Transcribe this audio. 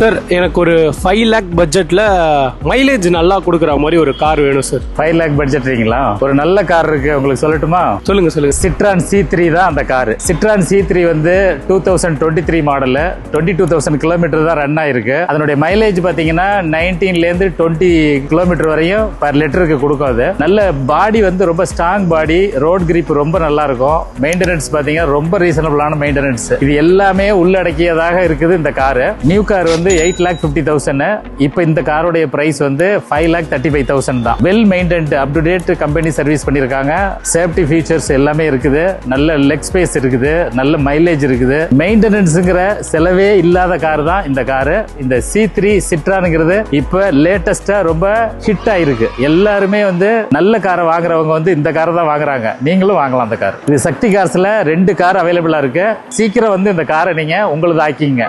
Sir எனக்கு ஒரு 5 lakh பட்ஜெட்ல மைலேஜ் நல்லா கொடுக்குற மாதிரி ஒரு கார் வேணும் சார். 5 lakh பட்ஜெட்றீங்களா? ஒரு நல்ல கார் இருக்கு, உங்களுக்கு சொல்லட்டுமா? சொல்லுங்க. சிட்ரான் C3 தான் அந்த கார். சிட்ரான் C3 வந்து 2023 மாடல், 22,000 கிலோமீட்டர் தான் ரன் ஆயிருக்கு. அதனுடைய மைலேஜ் பாத்தீங்கன்னா 19ல இருந்து 20 கிலோமீட்டர் வரையும் பர் லிட்டருக்கு கொடுக்கும். அது நல்ல பாடி வந்து ரொம்ப ஸ்ட்ராங் பாடி, ரோட் கிரிப் ரொம்ப நல்லா இருக்கும். மெயின்டெனன்ஸ் பாத்தீங்கன்னா ரொம்ப ரீசனபிளான மெயின்டெனன்ஸ். இது எல்லாமே உள்ளடக்கியதாக இருக்குது இந்த கார். நியூ கார் வந்து 8,50,000. இப்போ இந்த காரோடைய பிரைஸ் வந்து 5,35,000 தான். Well maintained, up to date company service பண்ணிருக்காங்க. சேஃப்டி ஃபீச்சர்ஸ் எல்லாமே இருக்குது. நல்ல லெக் ஸ்பேஸ் இருக்குது, நல்ல மைலேஜ் இருக்குது. மெயின்டெனன்ஸ்ங்கிற செலவே இல்லாத கார் தான் இந்த காரு. இந்த C3 சிட்ரானுங்கிறது இப்ப லேட்டஸ்டா ரொம்ப ஹிட் ஆயிருக்கு. எல்லாருமே வந்து நல்ல காரை வாங்குறவங்க வந்து இந்த காரை தான் வாங்குறாங்க. நீங்களும் வாங்கலாம் அந்த கார். இது சக்தி கார்ஸ்ல 2 கார் அவைலபிளா இருக்கு. சீக்கிரம் வந்து இந்த காரை நீங்க உங்களது ஆக்கிங்க.